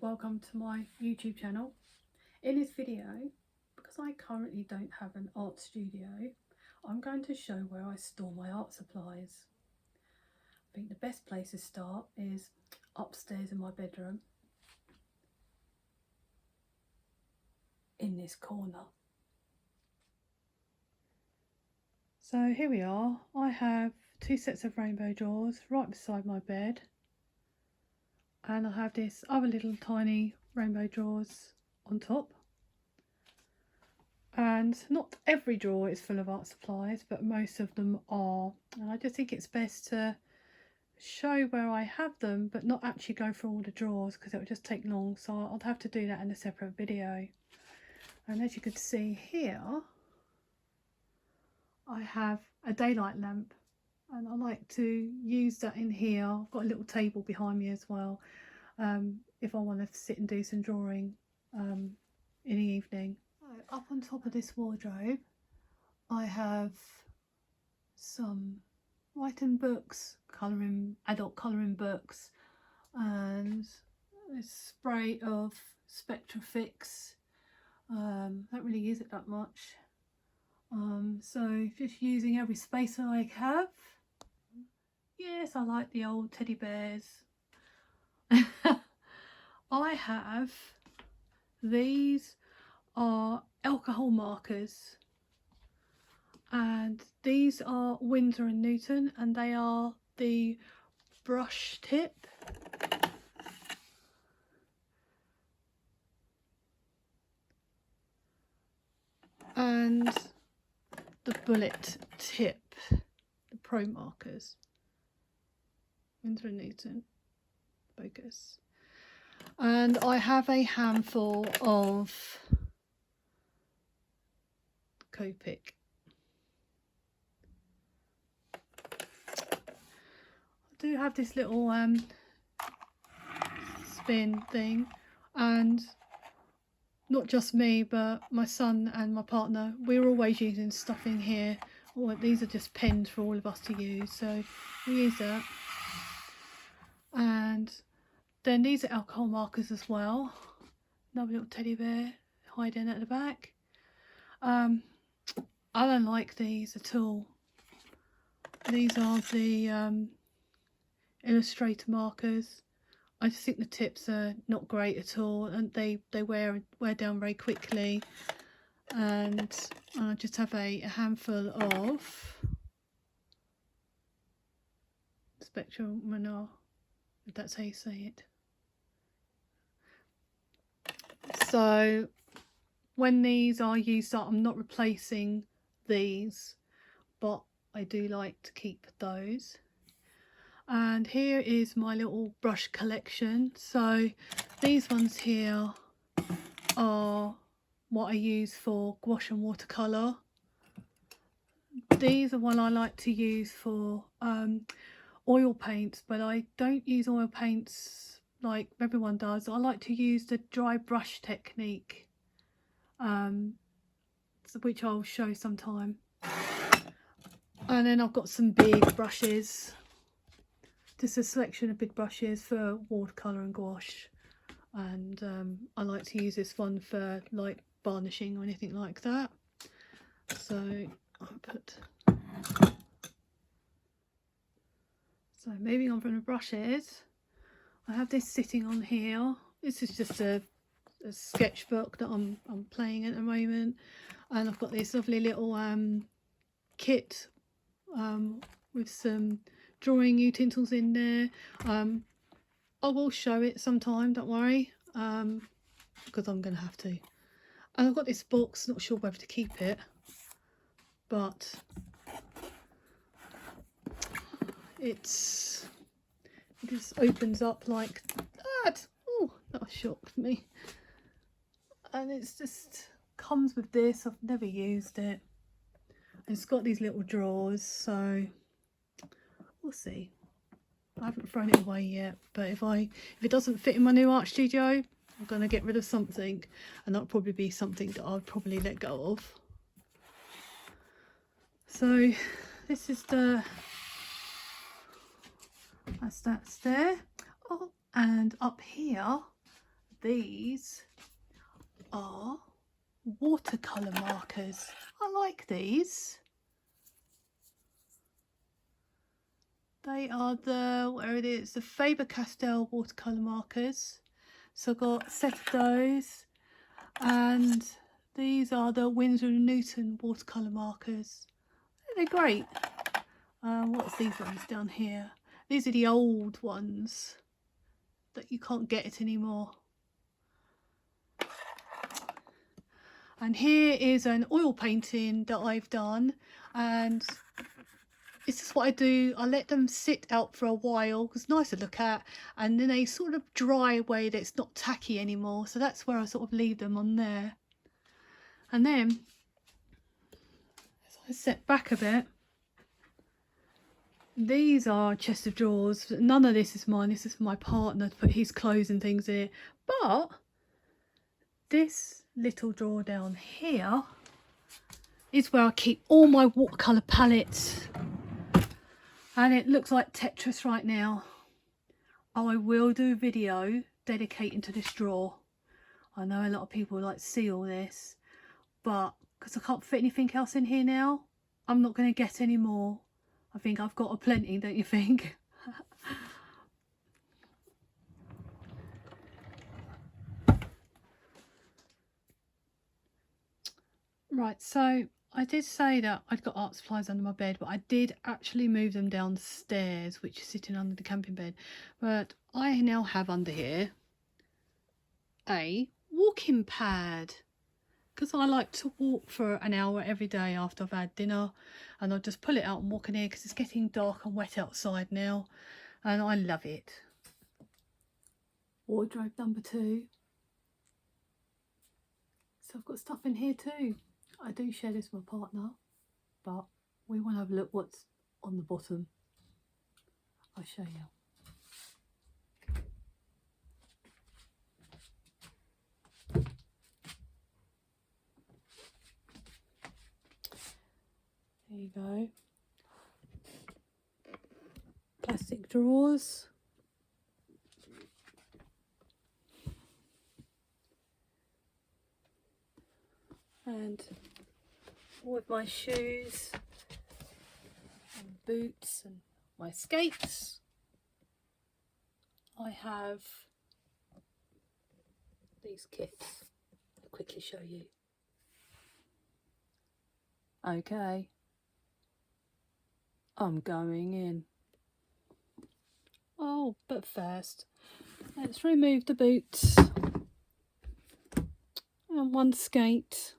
Welcome to my YouTube channel. In this video, because I currently don't have an art studio, I'm going to show where I store my art supplies. I think the best place to start is upstairs in my bedroom, in this corner. So here we are. I have two sets of rainbow drawers right beside my bed, and I have this other little tiny rainbow drawers on top. And not every drawer is full of art supplies, but most of them are, and I just think it's best to show where I have them but not actually go through all the drawers, because it would just take long, so I'll have to do that in a separate video. And as you can see here, I have a daylight lamp, and I like to use that in here. I've got a little table behind me as well, if I want to sit and do some drawing in the evening. Up on top of this wardrobe, I have some writing books, adult colouring books, and a spray of Spectra Fix. Don't really use it that much. So just using every space that I have. Yes, I like the old teddy bears. I have these are alcohol markers, and these are Winsor and Newton, and they are the brush tip. And the bullet tip, the pro markers. Winsor and Newton, focus. And I have a handful of Copic. I do have this little spin thing, and not just me but my son and my partner, we're always using stuff in here. These are just pens for all of us to use, so we use that. And then these are alcohol markers as well. Another little teddy bear hiding at the back. I don't like these at all. These are the Illustrator markers. I just think the tips are not great at all, and they wear down very quickly. And I just have a handful of Spectrum Manar, if that's how you say it. So when these are used up, I'm not replacing these, but I do like to keep those. And here is my little brush collection. So these ones here are what I use for gouache and watercolour. These are one I like to use for oil paints, but I don't use oil paints like everyone does. I like to use the dry brush technique, which I'll show sometime. And then I've got some big brushes, just a selection of big brushes for watercolour and gouache. And I like to use this one for like varnishing or anything like that. So moving on from the brushes, I have this sitting on here. This is just a sketchbook that I'm playing at the moment, and I've got this lovely little kit with some drawing utensils in there. I will show it sometime, don't worry, because I'm gonna have to. And I've got this box, not sure whether to keep it, but it just opens up like that. Oh, that shocked me. And it's just comes with this. I've never used it. It's got these little drawers, so we'll see. I haven't thrown it away yet, but if it doesn't fit in my new art studio, I'm going to get rid of something, and that'll probably be something that I'll probably let go of. So this is that's there. Oh, and up here, these are watercolour markers. I like these. They are the, where it is, the Faber-Castell watercolour markers. So I've got a set of those, and these are the Winsor & Newton watercolour markers. They're great. What's these ones down here? These are the old ones that you can't get it anymore. And here is an oil painting that I've done, and this is what I do. I let them sit out for a while because it's nice to look at, and then they sort of dry away that it's not tacky anymore. So that's where I sort of leave them on there. And then as I set back a bit, these are a chest of drawers. None of this is mine. This is for my partner to put his clothes and things in. But this little drawer down here is where I keep all my watercolour palettes. And it looks like Tetris right now. I will do a video dedicating to this drawer. I know a lot of people like to see all this, but because I can't fit anything else in here now, I'm not going to get any more. I think I've got a plenty, don't you think? Right, so I did say that I'd got art supplies under my bed, but I did actually move them downstairs, which is sitting under the camping bed. But I now have under here a walking pad, because I like to walk for an hour every day after I've had dinner, and I'll just pull it out and walk in here because it's getting dark and wet outside now, and I love it. Wardrobe number 2. So I've got stuff in here too. I do share this with my partner, but we want to have a look what's on the bottom. I'll show you. There you go. Plastic drawers. And all of my shoes and boots and my skates. I have these kits. I'll quickly show you. Okay, I'm going in. Oh, but first, let's remove the boots and one skate.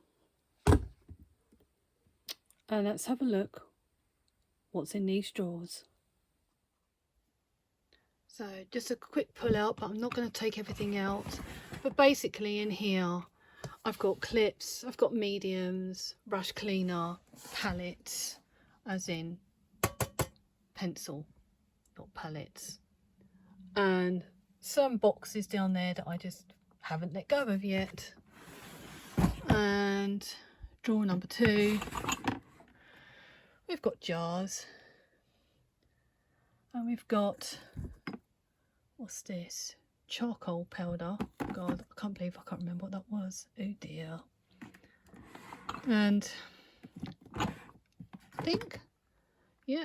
And let's have a look what's in these drawers. So just a quick pull out, but I'm not going to take everything out. But basically in here I've got clips, I've got mediums, brush cleaner, palettes, as in pencil, not palettes, and some boxes down there that I just haven't let go of yet. And drawer number 2, we've got jars, and we've got, what's this? Charcoal powder. God, I can't believe I can't remember what that was. Oh dear. And I think, yeah,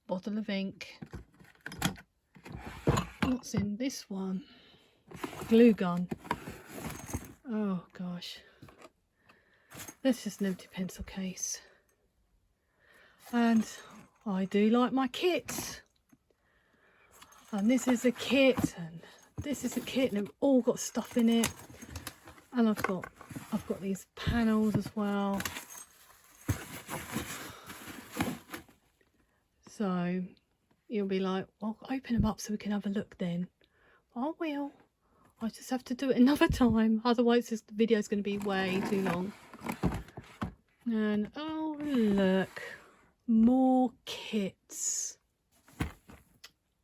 bottle of ink. What's in this one? Glue gun. Oh gosh. This is just an empty pencil case. And I do like my kits. And this is a kit, and this is a kit, and they've all got stuff in it. And I've got these panels as well. So you'll be like, well, open them up so we can have a look then. I will. I just have to do it another time, otherwise this video is going to be way too long. And oh look, more kits.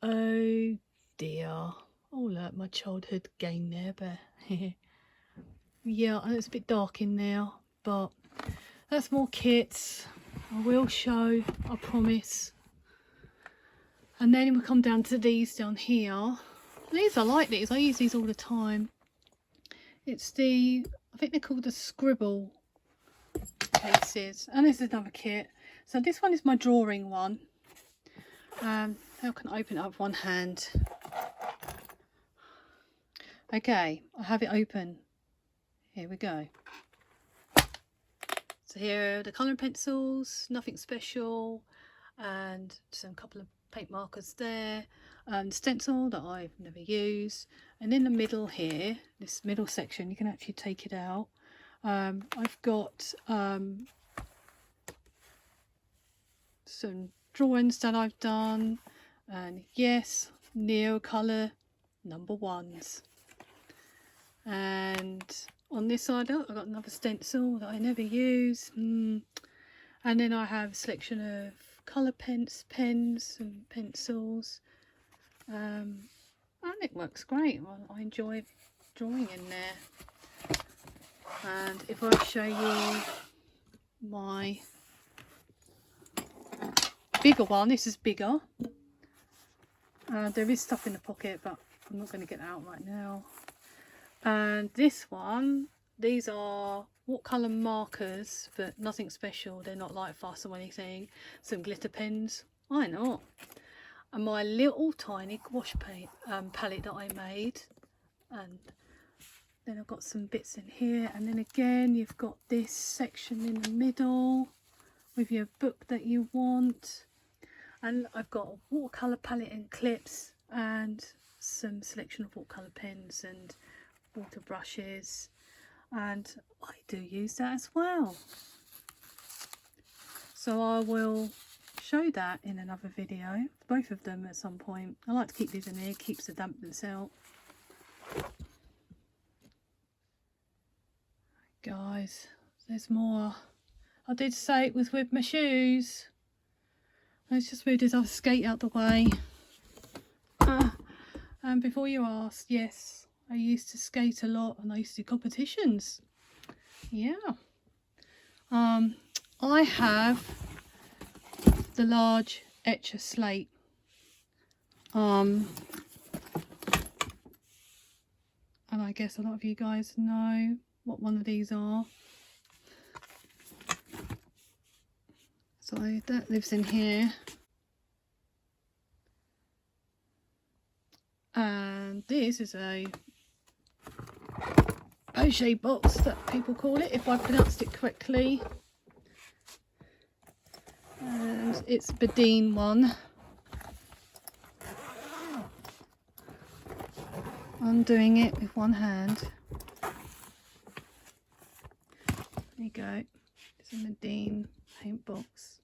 Oh dear. Oh look, my childhood game there, but yeah, and it's a bit dark in there, but that's more kits. I will show, I promise. And then we come down to these down here. These, I like these, I use these all the time. It's the, I think they're called the Scribble cases, and this is another kit. So this one is my drawing one. How can I open it up with one hand? Okay, I have it open. Here we go. So here are the colouring pencils, nothing special, and some couple of paint markers there. Stencil that I've never used, and in the middle here, this middle section, you can actually take it out. I've got some drawings that I've done, and yes, Neocolor #1s. And on this side, I've got another stencil that I never use. And then I have a selection of colour pens and pencils. And it works great. I enjoy drawing in there. And if I show you my bigger one, this is bigger. There is stuff in the pocket, but I'm not going to get that out right now. And this one, these are watercolour markers, but nothing special. They're not like fuss or anything. Some glitter pens, why not? And my little tiny gouache paint palette that I made. And then I've got some bits in here, and then again you've got this section in the middle with your book that you want. And I've got a watercolour palette and clips, and some selection of watercolour pens and water brushes, and I do use that as well. So I will show that in another video, both of them at some point. I like to keep these in here, keeps the dampness out. Guys, there's more. I did say it was with my shoes. Let's just move this other skate out the way. And before you ask, yes, I used to skate a lot, and I used to do competitions. Yeah. I have the large Etcher slate. And I guess a lot of you guys know what one of these are. So that lives in here. And this is a Poche box that people call it, if I pronounced it correctly. And it's Bedine one. I'm doing it with one hand. There you go. It's a Bedine paint box.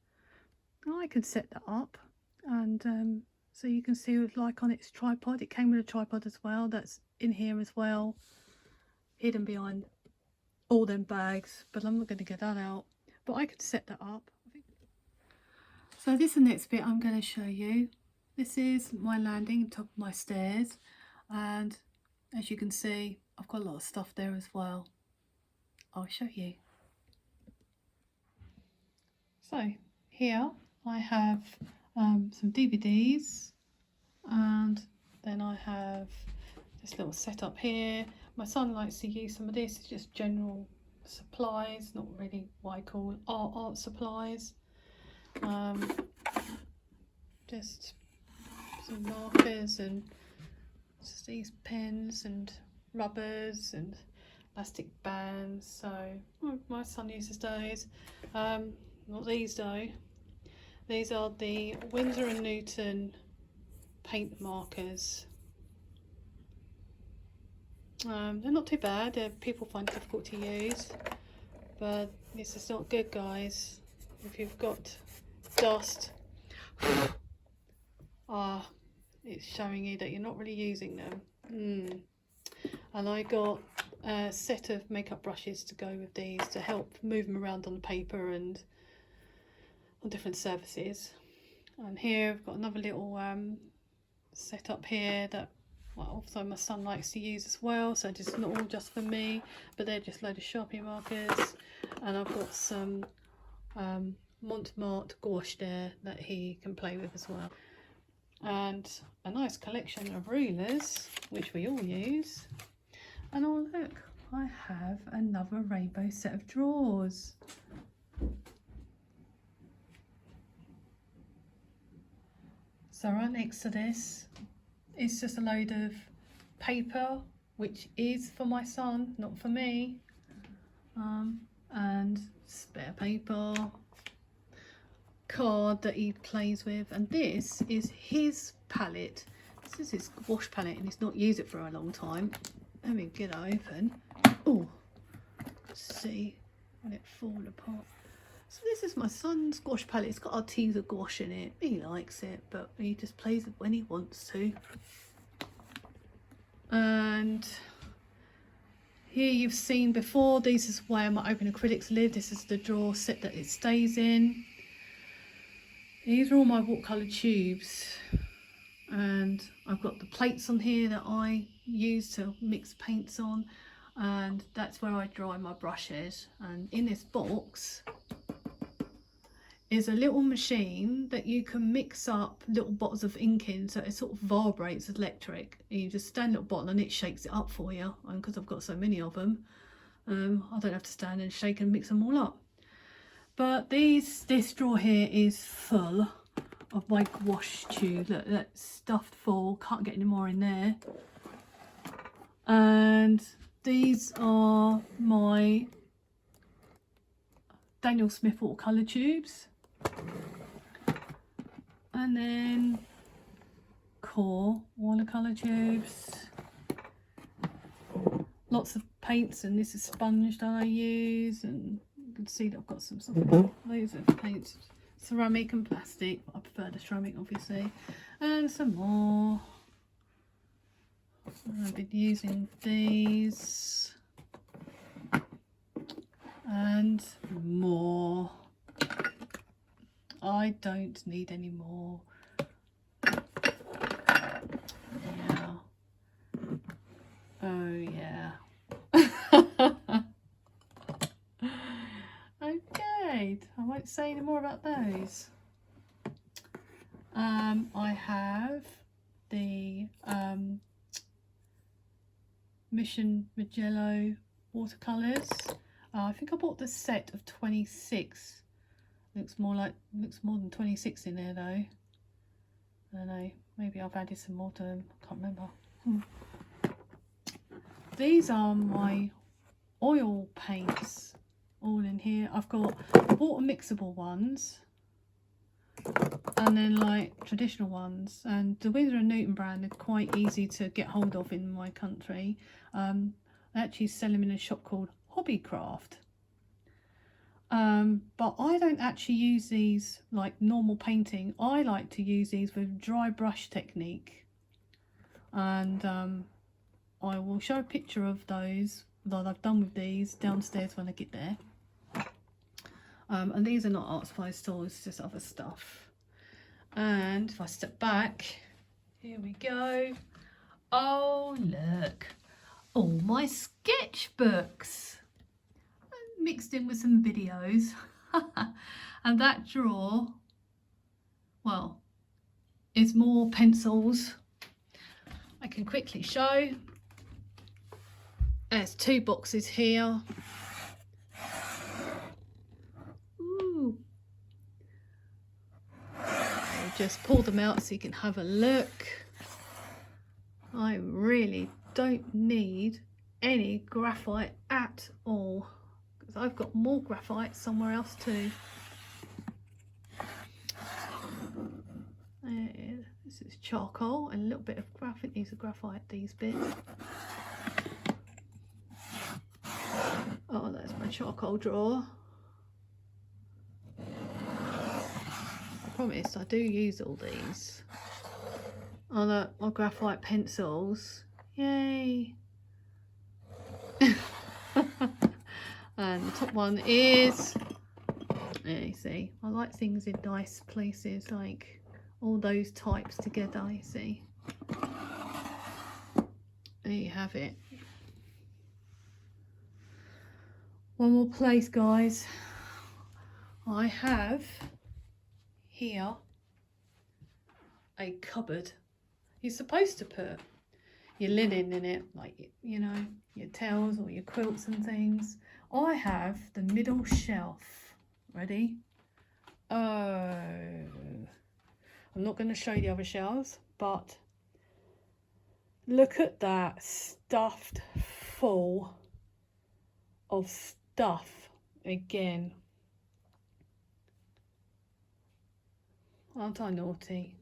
Now I can set that up, and so you can see what it's like on its tripod. It came with a tripod as well. That's in here as well, hidden behind all them bags, but I'm not going to get that out. But I could set that up. So this is the next bit I'm going to show you. This is my landing, top of my stairs, and as you can see, I've got a lot of stuff there as well. I'll show you. So here I have some DVDs, and then I have this little setup here. My son likes to use some of this. It's just general supplies, not really what I call art supplies. Just some markers and just these pens and rubbers and elastic bands. So my son uses those. Not these though. These are the Winsor & Newton paint markers. They're not too bad. People find it difficult to use, but this is not good, guys. If you've got dust, it's showing you that you're not really using them. And I got a set of makeup brushes to go with these to help move them around on the paper and on different surfaces. And here I've got another little setup here that also my son likes to use as well, so just not all just for me, but they're just a load of Sharpie markers. And I've got some Montmartre gouache there that he can play with as well, and a nice collection of rulers which we all use. And oh look, I have another rainbow set of drawers. So right next to this is just a load of paper, which is for my son, not for me, and spare paper, card that he plays with, and this is his palette. This is his wash palette, and he's not used it for a long time. Let me get it open. Oh, see when it fall apart. So this is my son's gouache palette. It's got Arteza gouache in it. He likes it, but he just plays it when he wants to. And here you've seen before, this is where my open acrylics live. This is the drawer set that it stays in. These are all my watercolour tubes, and I've got the plates on here that I use to mix paints on, and that's where I dry my brushes. And in this box is a little machine that you can mix up little bottles of ink in, so it sort of vibrates electric. You just stand at the bottle and it shakes it up for you, and because I've got so many of them, I don't have to stand and shake and mix them all up. But this drawer here is full of my gouache tube. Look, that's stuffed full, can't get any more in there. And these are my Daniel Smith watercolour tubes. And then Core watercolour tubes. Lots of paints, and this is sponge that I use, and you can see that I've got some sort of loads of paints, ceramic and plastic. I prefer the ceramic, obviously, and some more. I've been using these and more. I don't need any more. Yeah. Oh yeah. Okay, I won't say any more about those. I have the Mission Mugello watercolours. I think I bought the set of 26. Looks more than 26 in there though. I don't know, maybe I've added some more to them, I can't remember. These are my oil paints, all in here. I've got water mixable ones, and then like traditional ones, and the Winsor & Newton brand are quite easy to get hold of in my country. I actually sell them in a shop called Hobbycraft. But I don't actually use these like normal painting. I like to use these with dry brush technique, and I will show a picture of those that I've done with these downstairs when I get there. And these are not art supply stores, it's just other stuff. And if I step back, here we go. Oh look, all my sketchbooks mixed in with some videos. And that drawer, well, is more pencils. I can quickly show. There's 2 boxes here. Ooh. I'll just pull them out so you can have a look. I really don't need any graphite at all, because I've got more graphite somewhere else too. This is charcoal and a little bit of graphite. These are graphite, these bits. Oh, that's my charcoal drawer. I promise I do use all these. Oh look, my graphite pencils. Yay! And the top one is, there you see, I like things in nice places, like all those types together, you see. There you have it. One more place, guys. I have here a cupboard. You're supposed to put your linen in it, like, you know, your towels or your quilts and things. I have the middle shelf. Ready? Oh, I'm not going to show you the other shelves, but look at that, stuffed full of stuff again. Aren't I naughty?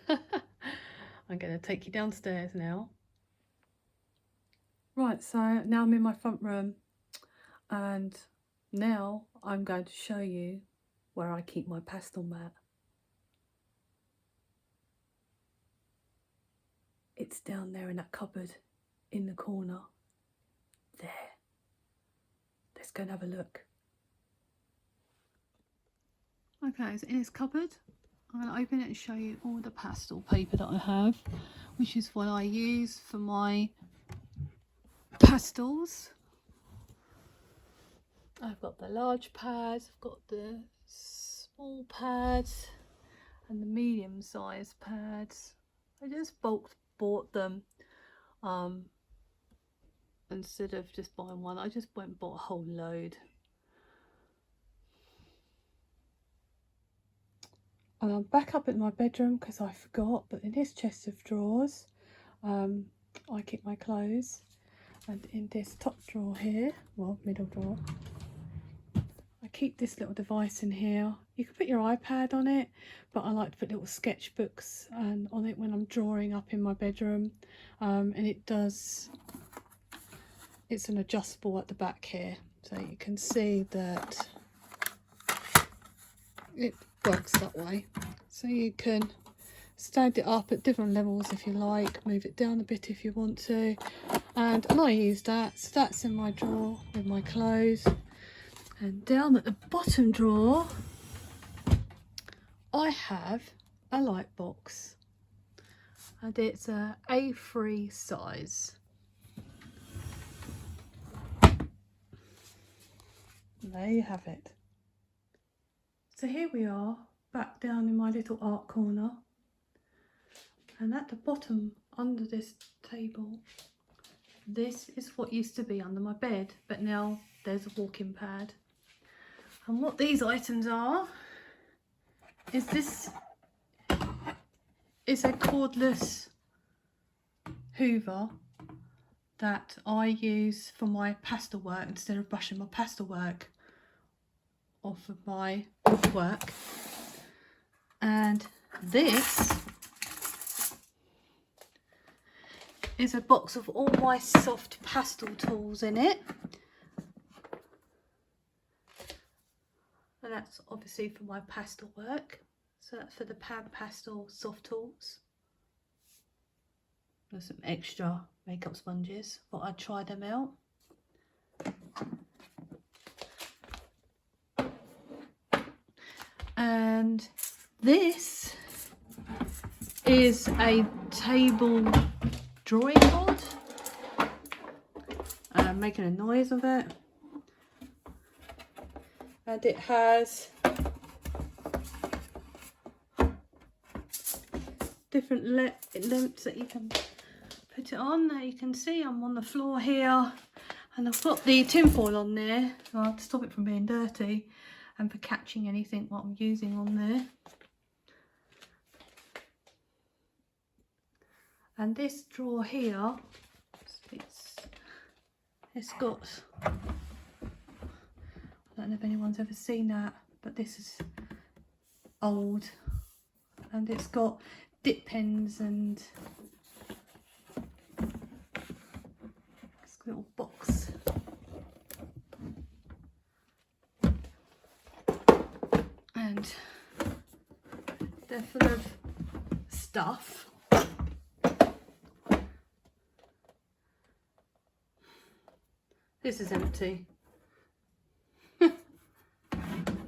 I'm going to take you downstairs now. Right, so now I'm in my front room, and now I'm going to show you where I keep my pastel mat. It's down there in that cupboard in the corner. There. Let's go and have a look. Okay, so in this cupboard, I'm going to open it and show you all the pastel paper that I have, which is what I use for my pastels. I've got the large pads, I've got the small pads and the medium sized pads. I just bulk bought them instead of just buying one. I just went and bought a whole load. And I'm back up in my bedroom because I forgot, but in this chest of drawers I keep my clothes, and in this top drawer here, well, middle drawer, I keep this little device in here. You can put your iPad on it, but I like to put little sketchbooks on it when I'm drawing up in my bedroom, and it's an adjustable at the back here, so you can see that it works that way. So you can stand it up at different levels if you like, move it down a bit if you want to, and I use that. So that's in my drawer with my clothes. And down at the bottom drawer I have a light box, and it's a A3 size. There you have it. So here we are, back down in my little art corner, and at the bottom under this table, this is what used to be under my bed, but now there's a walking pad. And what these items are is this is a cordless hoover that I use for my pastel work instead of brushing my pastel work off of my work. And this is a box of all my soft pastel tools in it, and that's obviously for my pastel work. So that's for the Pan Pastel soft tools. There's some extra makeup sponges, but I'd try them out. And this is a table drawing board. I'm making a noise of it. And it has different lengths that you can put it on. There you can see I'm on the floor here, and I've got the tinfoil on there to stop it from being dirty and for catching anything what I'm using on there. And this drawer here, it's got, I don't know if anyone's ever seen that, but this is old, and it's got dip pens and it's a little box. And they're full of stuff. This is empty.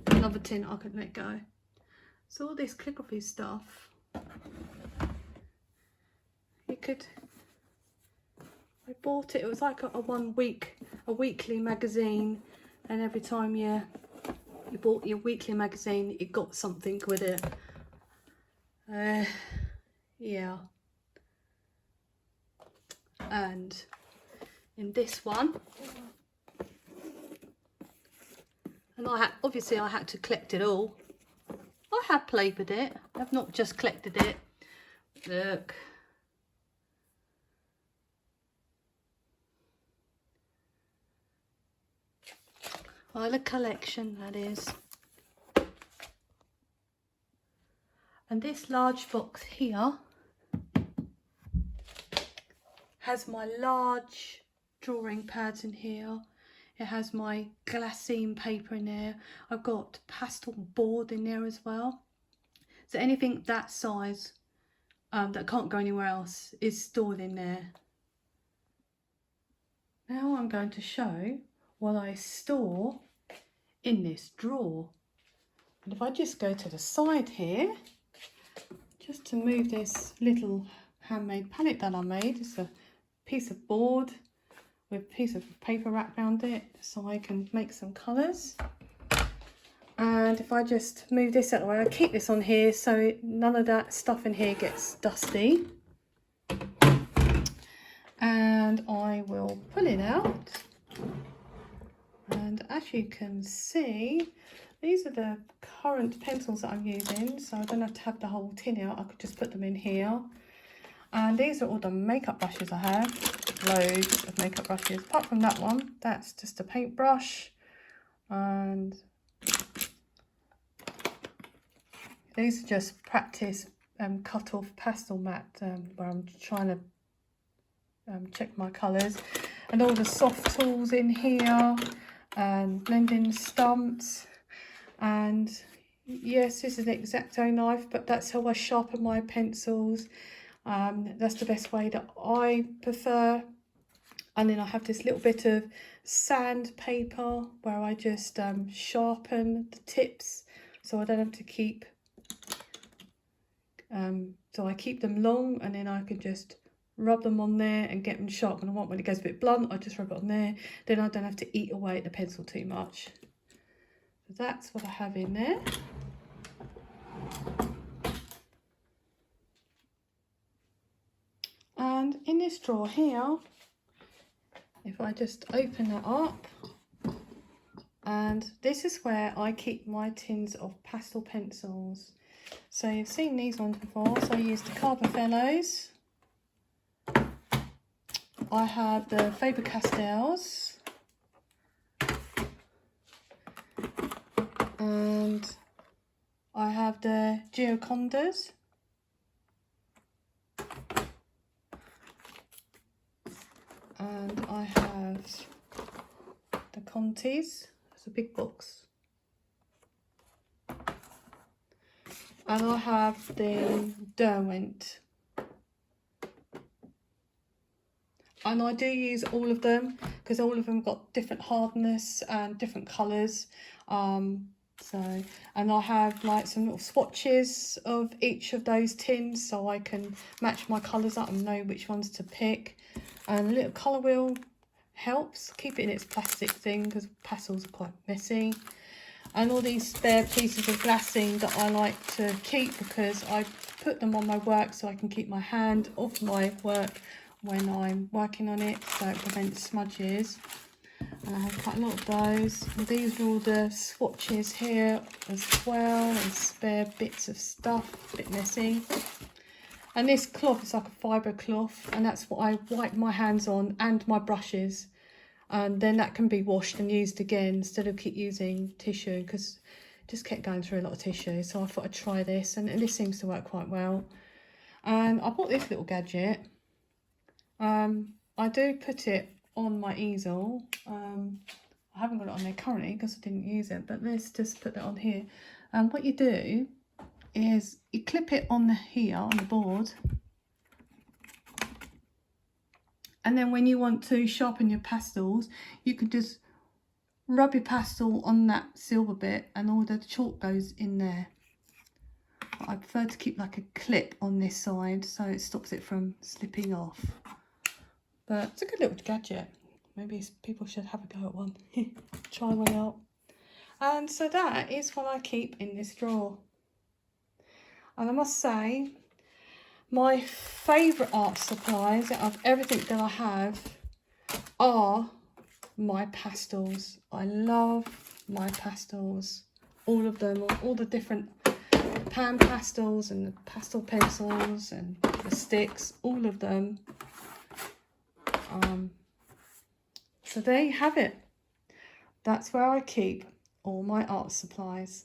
Another tin I couldn't let go. So all this calligraphy stuff, you could, I bought it, it was like a weekly magazine, and every time you bought your weekly magazine you got something with it. Yeah. And in this one, and obviously I had to collect it all. I have played with it, I've not just collected it. Look. Well, a collection that is. And this large box here has my large drawing pads in here. It has my glassine paper in there. I've got pastel board in there as well. So anything that size that can't go anywhere else is stored in there. Now I'm going to show what I store in this drawer. And if I just go to the side here, just to move this little handmade palette that I made, it's a piece of board with a piece of paper wrapped around it so I can make some colours. And if I just move this out of the way, I keep this on here so none of that stuff in here gets dusty. And I will pull it out. And as you can see, these are the current pencils that I'm using, so I don't have to have the whole tin out, I could just put them in here. And these are all the makeup brushes I have, loads of makeup brushes, apart from that one, that's just a paintbrush. And these are just practice cut off pastel matte where I'm trying to check my colours. And all the soft tools in here, and blending stumps. And yes, this is an X-Acto knife, but that's how I sharpen my pencils. That's the best way that I prefer. And then I have this little bit of sandpaper where I just sharpen the tips so I don't have to keep, so I keep them long, and then I can just rub them on there and get them sharp. And I want when it goes a bit blunt, I just rub it on there. Then I don't have to eat away at the pencil too much. So that's what I have in there. And in this drawer here, if I just open that up, and this is where I keep my tins of pastel pencils. So you've seen these ones before. So I use the Carbon Fellows. I have the Faber-Castells. And I have the Giocondas. And I have the Contis. It's a big box. And I have the Derwent. And I do use all of them because all of them got different hardness and different colours. And I have like some little swatches of each of those tins so I can match my colours up and know which ones to pick. And a little colour wheel helps keep it in its plastic thing because pastels are quite messy. And all these spare pieces of glassine that I like to keep because I put them on my work so I can keep my hand off my work when I'm working on it, so it prevents smudges. And I have quite a lot of those. And these are all the swatches here as well, and spare bits of stuff, a bit messy. And this cloth is like a fibre cloth, and that's what I wipe my hands on and my brushes. And then that can be washed and used again instead of keep using tissue, because I just kept going through a lot of tissue. So I thought I'd try this, and this seems to work quite well. And I bought this little gadget. I do put it on my easel. I haven't got it on there currently because I didn't use it, but let's just put that on here. And what you do is you clip it on here on the board, and then when you want to sharpen your pastels, you can just rub your pastel on that silver bit and all the chalk goes in there. But I prefer to keep like a clip on this side so it stops it from slipping off. But it's a good little gadget. Maybe people should have a go at one. Try one out. And so that is what I keep in this drawer. And I must say, My favourite art supplies out of everything that I have are my pastels. I love my pastels, all of them, all the different pan pastels and the pastel pencils and the sticks, all of them. So there you have it. That's where I keep all my art supplies.